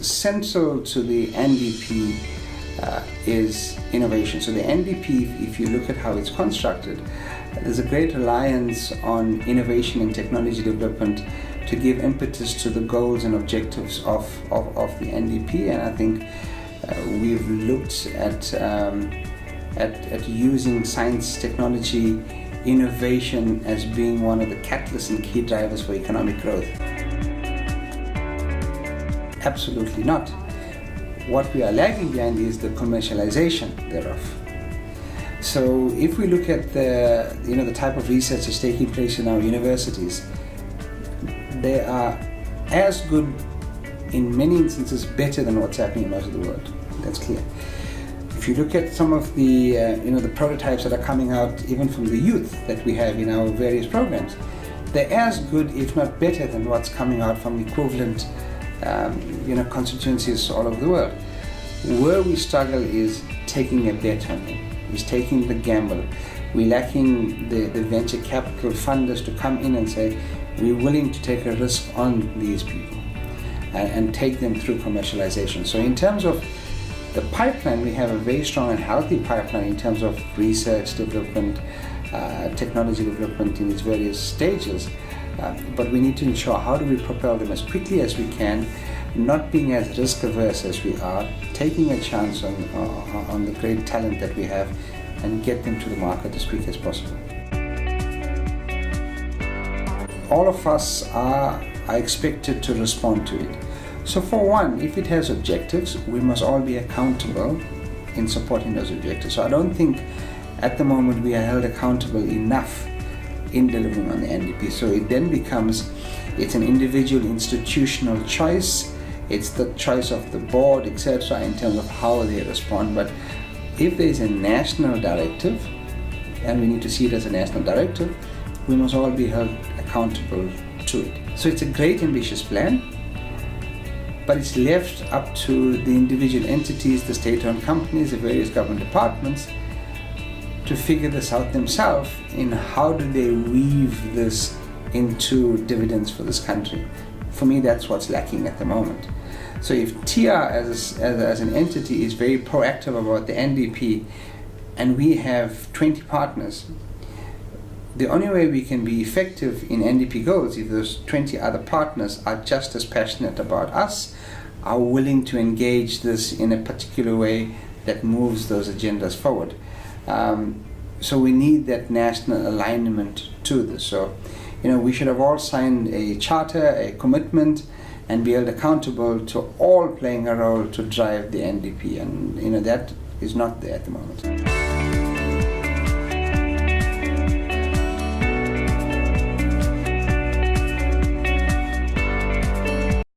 central to the NDP is innovation. So the NDP, if you look at how it's constructed, there's a great reliance on innovation and technology development to give impetus to the goals and objectives of the NDP. And I think we've looked at using science, technology, innovation as being one of the catalysts and key drivers for economic growth. Absolutely not. What we are lagging behind is the commercialization thereof. So if we look at the type of research that's taking place in our universities, they are as good, in many instances better than what's happening in most of the world. That's clear. If you look at some of the the prototypes that are coming out even from the youth that we have in our various programs, they're as good, if not better, than what's coming out from equivalent constituencies all over the world. Where we struggle is taking a bet on them, is taking the gamble. We're lacking the venture capital funders to come in and say, we're willing to take a risk on these people and take them through commercialization. So in terms of the pipeline, we have a very strong and healthy pipeline in terms of research, development, technology development in its various stages. But we need to ensure how do we propel them as quickly as we can, not being as risk averse as we are, taking a chance on the great talent that we have and get them to the market as quick as possible. All of us are expected to respond to it. So for one, if it has objectives, we must all be accountable in supporting those objectives. So I don't think at the moment we are held accountable enough in delivering on the NDP. So it then becomes, it's an individual institutional choice, it's the choice of the board, etc., in terms of how they respond. But if there is a national directive, and we need to see it as a national directive, we must all be held accountable to it. So it's a great ambitious plan, but it's left up to the individual entities, the state-owned companies, the various government departments to figure this out themselves in how do they weave this into dividends for this country. For me, that's what's lacking at the moment. So if TR as an entity is very proactive about the NDP and we have 20 partners, the only way we can be effective in NDP goals if those 20 other partners are just as passionate about us, are willing to engage this in a particular way that moves those agendas forward. So we need that national alignment to this. So, we should have all signed a charter, a commitment, and be held accountable to all playing a role to drive the NDP. And, that is not there at the moment.